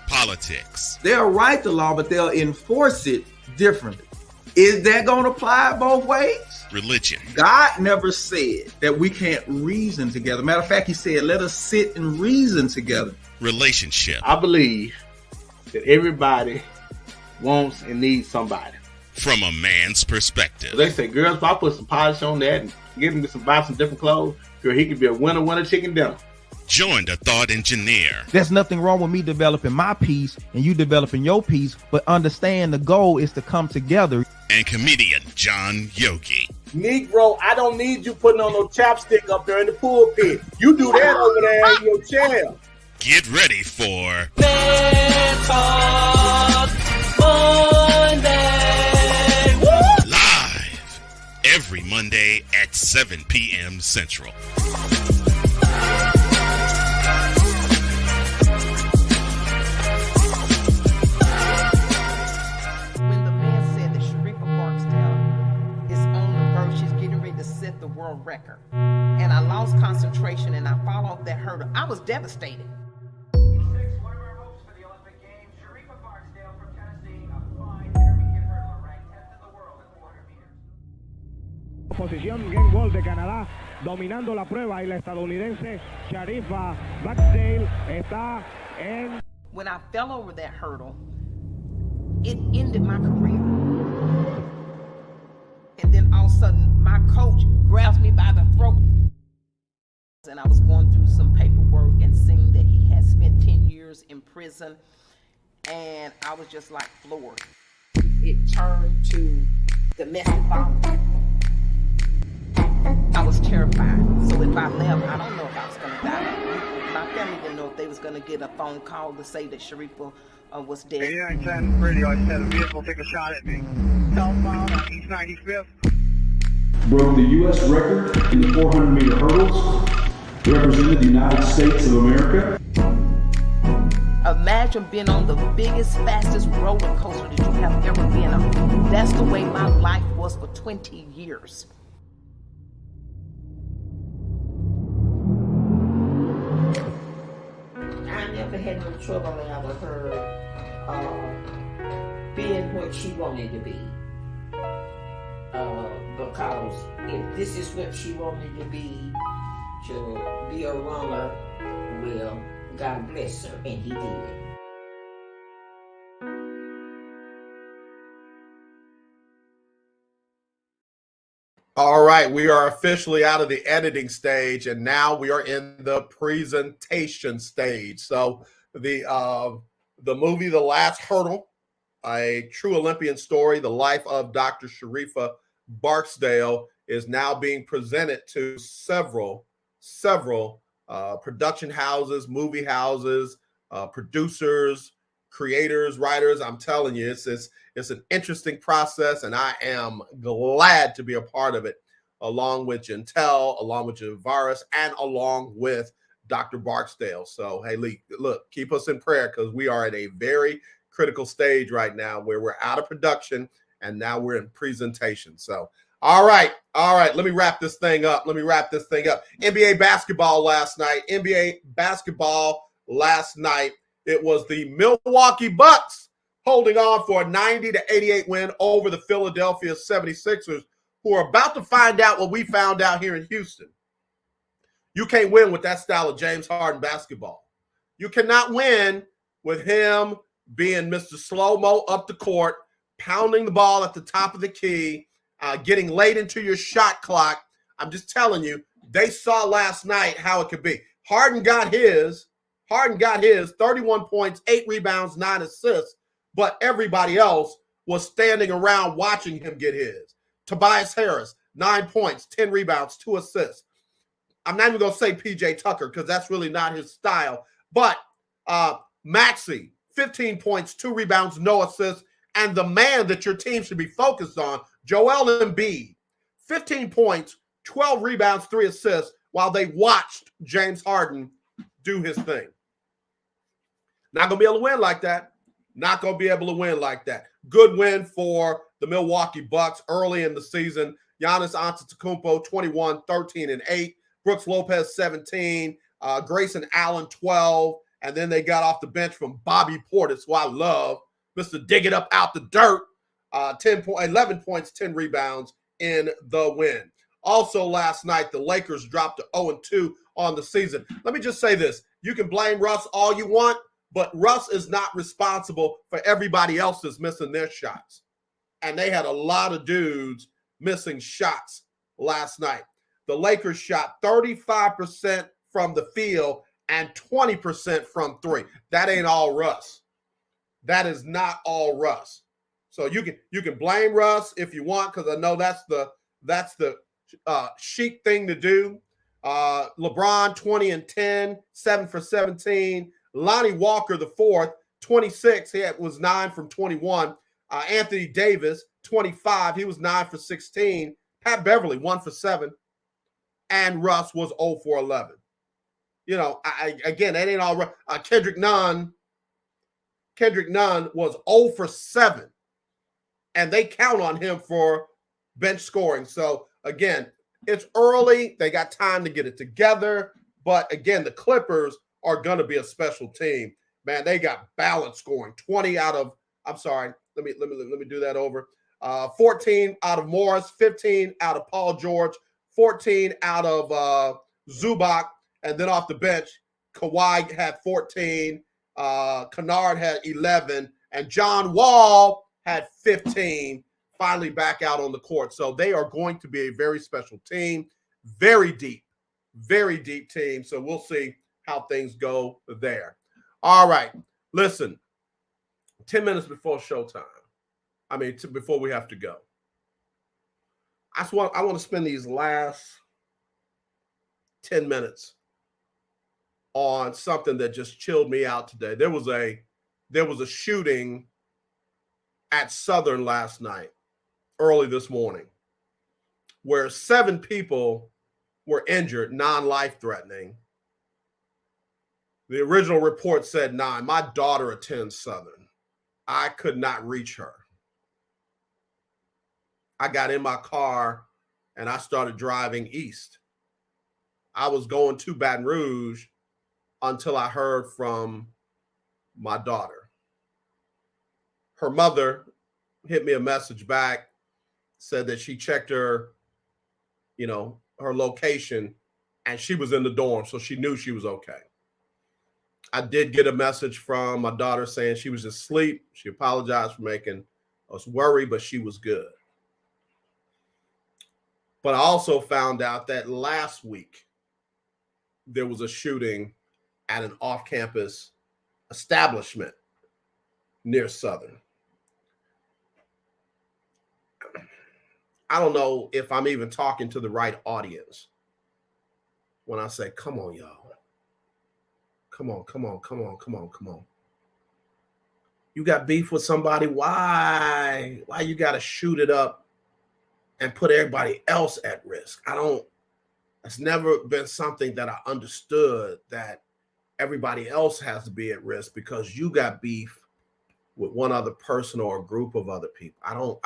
Politics. They'll write the law, but they'll enforce it differently. Is that going to apply both ways? Religion. God never said that we can't reason together. Matter of fact, he said, let us sit and reason together. Relationship. I believe that everybody wants and needs somebody. From a man's perspective. They say, girls, if I put some polish on that and get him to buy some different clothes, girl, he could be a winner chicken dinner. Join the thought engineer. There's nothing wrong with me developing my piece and you developing your piece, but understand the goal is to come together. And comedian John Yogi. Negro, I don't need you putting on no chapstick up there in the pulpit. You do that over there in your chair. Get ready for Talk Monday. Live every Monday at 7 p.m. Central. Set the world record, and I lost concentration and I fall off that hurdle. I was devastated. One of our hopes for the Olympic Games, Sharifa Barksdale from Tennessee, a fine intermediate hurdler ranked 10th in the world at 400 meters. Posición game ball de Canadá, dominando la prueba, y la estadounidense Sharifa Barksdale está en. When I fell over that hurdle, it ended my career. And then all of a sudden, my coach grabs me by the throat. And I was going through some paperwork and seeing that he had spent 10 years in prison. and I was just like floored. It turned to domestic violence. I was terrified. So if I left, I don't know if I was going to die. My family didn't know if they was going to get a phone call to say that Sharifa was dead. 8910 radio, I just had a vehicle take a shot at me. Southbound on East 95th. Broke the U.S. record in the 400-meter hurdles. Represented the United States of America. Imagine being on the biggest, fastest roller coaster that you have ever been on. That's the way my life was for 20 years. I never had no trouble out of her being what she wanted to be. Because if this is what she wanted to be a runner, well, God bless her, and he did. All right, we are officially out of the editing stage, and now we are in the presentation stage. So the movie, The Last Hurdle, a true Olympian story, the life of Dr. Sharifa Barksdale, is now being presented to several production houses, movie houses, producers, creators, writers. I'm telling you, it's an interesting process, and I am glad to be a part of it, along with Gentel, along with Javaris, and along with Dr. Barksdale. So, hey, Lee, look, keep us in prayer, because we are at a very critical stage right now where we're out of production, and now we're in presentation. So, all right. Let me wrap this thing up. NBA basketball last night. It was the Milwaukee Bucks holding on for a 90-88 win over the Philadelphia 76ers, who are about to find out what we found out here in Houston. You can't win with that style of James Harden basketball. You cannot win with him being Mr. Slow-Mo up the court, pounding the ball at the top of the key, getting late into your shot clock. I'm just telling you, they saw last night how it could be. Harden got his 31 points, 8 rebounds, 9 assists, but everybody else was standing around watching him get his. Tobias Harris, 9 points, 10 rebounds, 2 assists. I'm not even going to say PJ Tucker, because that's really not his style, but Maxey, 15 points, 2 rebounds, no assists, and the man that your team should be focused on, Joel Embiid, 15 points, 12 rebounds, 3 assists, while they watched James Harden do his thing. Not going to be able to win like that. Good win for the Milwaukee Bucks early in the season. Giannis Antetokounmpo, 21, 13, and 8. Brooks Lopez, 17. Grayson Allen, 12. And then they got off the bench from Bobby Portis, who I love. Mr. Dig It Up out the dirt. 11 points, 10 rebounds in the win. Also last night, the Lakers dropped to 0-2 on the season. Let me just say this. You can blame Russ all you want, but Russ is not responsible for everybody else that's missing their shots. And they had a lot of dudes missing shots last night. The Lakers shot 35% from the field and 20% from 3. That ain't all Russ. That is not all Russ. So you can blame Russ if you want, because I know that's the chic thing to do. LeBron, 20 and 10, 7 for 17. Lonnie Walker, the fourth, 26. He was 9 from 21. Anthony Davis, 25. He was 9 for 16. Pat Beverly, 1 for 7. And Russ was 0 for 11. You know, again, that ain't all right. Kendrick Nunn was 0 for 7. And they count on him for bench scoring. So, again, it's early. They got time to get it together. But, again, the Clippers are going to be a special team. Man, they got balanced scoring. 20 out of – I'm sorry. Let me do that over. 14 out of Morris, 15 out of Paul George, 14 out of Zubac. And then off the bench, Kawhi had 14. Kennard had 11. And John Wall had 15, finally back out on the court. So they are going to be a very special team, very deep team. So we'll see how things go there. All right, listen, 10 minutes before showtime. Before we have to go. I want to spend these last 10 minutes on something that just chilled me out today. There was a shooting at Southern last night, early this morning, where 7 people were injured, non-life threatening. The original report said 9. My daughter attends Southern. I could not reach her. I got in my car and I started driving east. I was going to Baton Rouge until I heard from my daughter. Her mother hit me a message back, said that she checked her, her location, and she was in the dorm, so she knew she was okay. I did get a message from my daughter saying she was asleep. She apologized for making us worry, but she was good. But I also found out that last week there was a shooting at an off-campus establishment near Southern. I don't know if I'm even talking to the right audience when I say, come on, y'all. Come on. You got beef with somebody. Why you got to shoot it up and put everybody else at risk? It's never been something that I understood, that everybody else has to be at risk because you got beef with one other person or a group of other people. I don't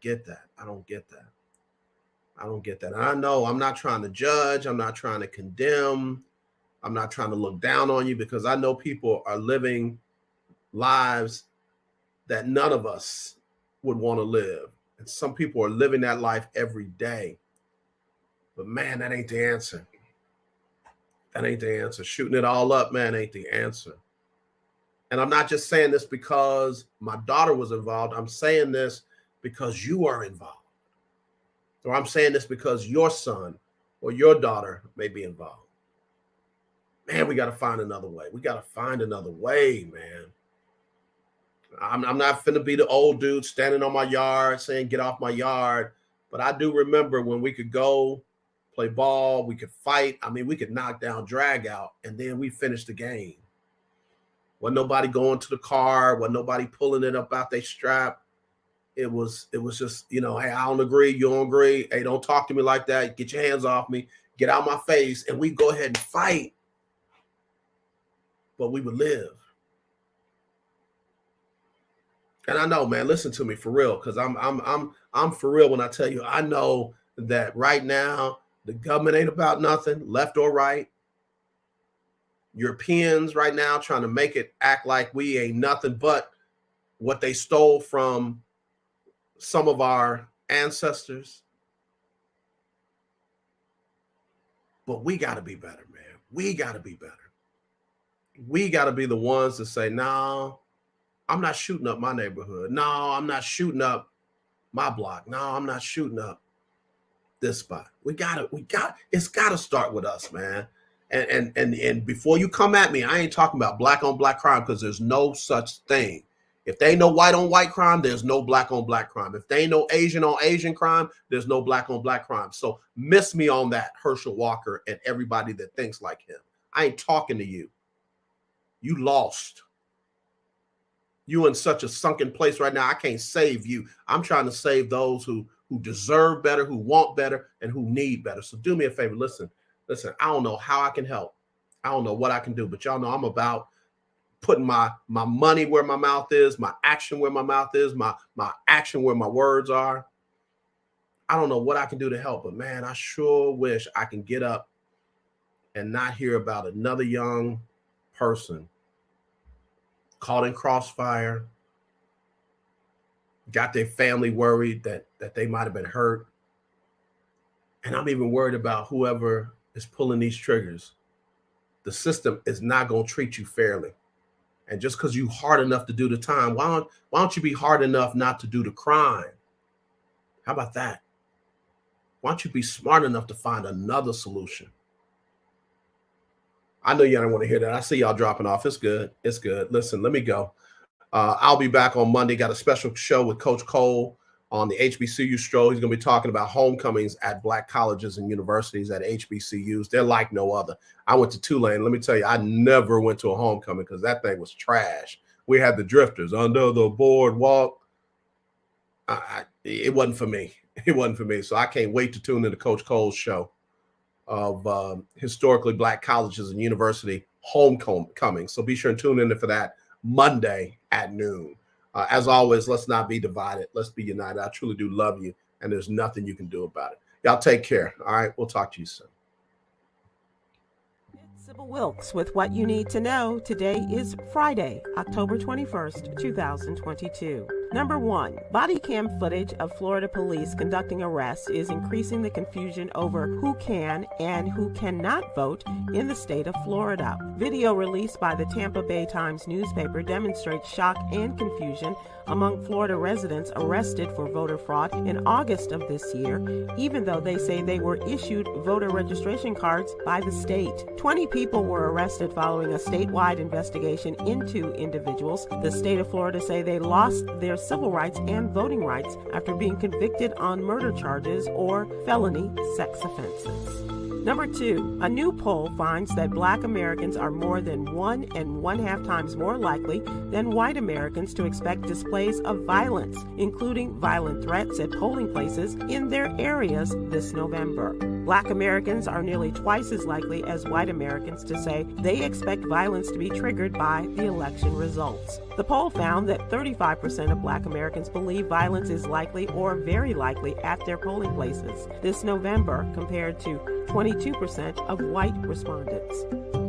get that. I don't get that. And I know I'm not trying to judge. I'm not trying to condemn. I'm not trying to look down on you, because I know people are living lives that none of us would want to live. And some people are living that life every day. But man, that ain't the answer. That ain't the answer. Shooting it all up, man, ain't the answer. And I'm not just saying this because my daughter was involved. I'm saying this because you are involved. Or I'm saying this because your son or your daughter may be involved. Man, we got to find another way. We got to find another way, man. I'm not finna be the old dude standing on my yard saying, get off my yard. But I do remember when we could go play ball, we could fight. We could knock down, drag out, and then we finished the game. Wasn't nobody going to the car. Wasn't nobody pulling it up out their strap. It was just, hey, I don't agree. You don't agree. Hey, don't talk to me like that. Get your hands off me. Get out my face. And we go ahead and fight. But we would live. And I know, man, listen to me for real, because I'm for real when I tell you, I know that right now the government ain't about nothing, left or right. Europeans right now trying to make it act like we ain't nothing but what they stole from some of our ancestors. But we got to be better, man. We got to be better. We got to be the ones to say, no, I'm not shooting up my neighborhood. No, I'm not shooting up my block. No, I'm not shooting up this spot. It's got to start with us, man. And before you come at me, I ain't talking about black on black crime, because there's no such thing. If they ain't no white on white crime, there's no black on black crime. If they ain't no Asian on Asian crime, there's no black on black crime. So miss me on that, Herschel Walker and everybody that thinks like him. I ain't talking to you. You lost. You in such a sunken place right now. I can't save you. I'm trying to save those who deserve better, who want better, and who need better. So do me a favor. Listen, I don't know how I can help. I don't know what I can do, but y'all know I'm about putting my money where my mouth is, my action where my mouth is, my action where my words are. I don't know what I can do to help, but man, I sure wish I can get up and not hear about another young person caught in crossfire, got their family worried that they might have been hurt. And I'm even worried about whoever is pulling these triggers. The system is not going to treat you fairly. And just because you're hard enough to do the time, why don't you be hard enough not to do the crime? How about that? Why don't you be smart enough to find another solution? I know y'all don't want to hear that. I see y'all dropping off. It's good. It's good. Listen, let me go. I'll be back on Monday. Got a special show with Coach Cole on the HBCU Stroll. He's going to be talking about homecomings at Black colleges and universities at HBCUs. They're like no other. I went to Tulane. Let me tell you, I never went to a homecoming because that thing was trash. We had the drifters under the boardwalk. It wasn't for me. It wasn't for me. So I can't wait to tune into Coach Cole's show of historically Black colleges and university homecoming. So be sure and tune in for that Monday at noon. As always, let's not be divided. Let's be united. I truly do love you, and there's nothing you can do about it. Y'all take care. All right, we'll talk to you soon. Sybil Wilkes with what you need to know. Today is Friday, October 21st, 2022. Number 1, body cam footage of Florida police conducting arrests is increasing the confusion over who can and who cannot vote in the state of Florida. Video released by the Tampa Bay Times newspaper demonstrates shock and confusion among Florida residents arrested for voter fraud in August of this year, even though they say they were issued voter registration cards by the state. 20 people were arrested following a statewide investigation into individuals. The state of Florida say they lost their civil rights and voting rights after being convicted on murder charges or felony sex offenses. Number 2, a new poll finds that Black Americans are more than 1.5 times more likely than white Americans to expect displays of violence, including violent threats at polling places in their areas this November. Black Americans are nearly twice as likely as white Americans to say they expect violence to be triggered by the election results. The poll found that 35% of Black Americans believe violence is likely or very likely at their polling places this November, compared to 22% of white respondents.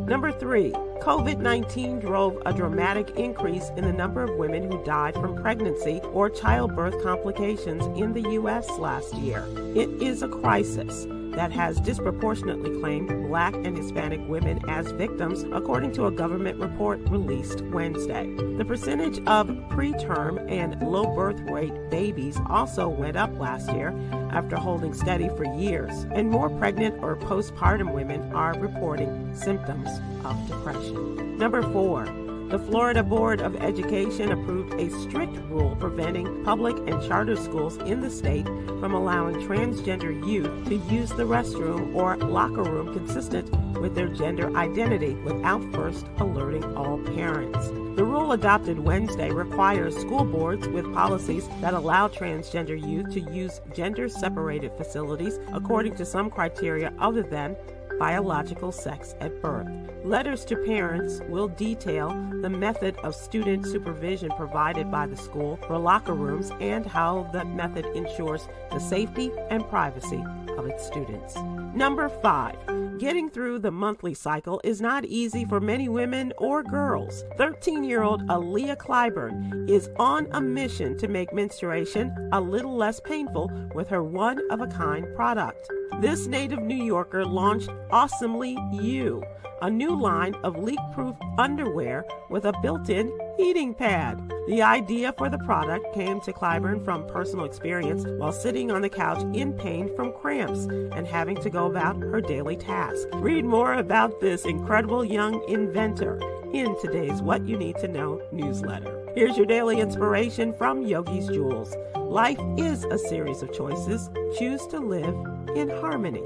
Number 3, COVID-19 drove a dramatic increase in the number of women who died from pregnancy or childbirth complications in the U.S. last year. It is a crisis that has disproportionately claimed Black and Hispanic women as victims, according to a government report released Wednesday. The percentage of preterm and low birth rate babies also went up last year after holding steady for years, and more pregnant or postpartum women are reporting symptoms of depression. Number 4, the Florida Board of Education approved a strict rule preventing public and charter schools in the state from allowing transgender youth to use the restroom or locker room consistent with their gender identity without first alerting all parents. The rule adopted Wednesday requires school boards with policies that allow transgender youth to use gender-separated facilities according to some criteria other than biological sex at birth. Letters to parents will detail the method of student supervision provided by the school for locker rooms and how the method ensures the safety and privacy of its students. Number 5, getting through the monthly cycle is not easy for many women or girls. 13-year-old Aaliyah Clyburn is on a mission to make menstruation a little less painful with her one-of-a-kind product. This native New Yorker launched Awesomely You, a new line of leak-proof underwear with a built-in heating pad. The idea for the product came to Clyburn from personal experience while sitting on the couch in pain from cramps and having to go about her daily task. Read more about this incredible young inventor in today's What You Need to Know newsletter. Here's your daily inspiration from Yogi's Jewels. Life is a series of choices. Choose to live in harmony.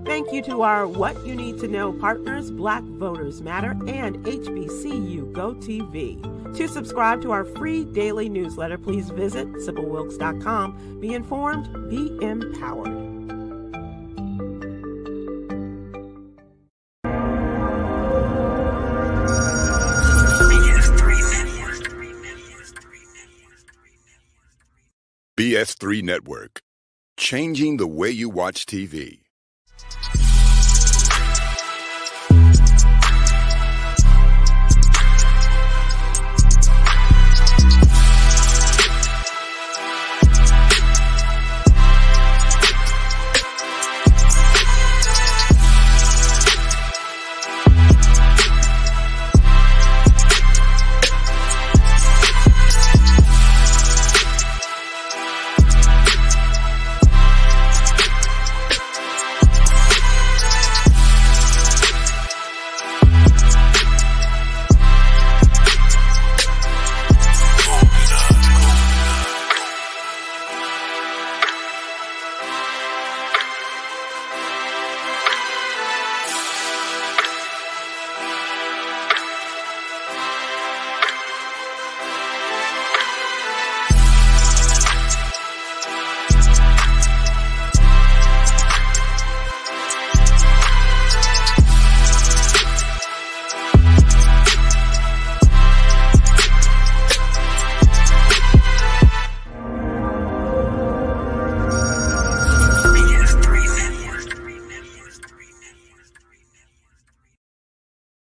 Thank you to our What You Need to Know partners, Black Voters Matter and HBCU Go TV. To subscribe to our free daily newsletter, please visit Sibyl.Wilkes.com. Be informed, be empowered. BS3 Network, changing the way you watch TV.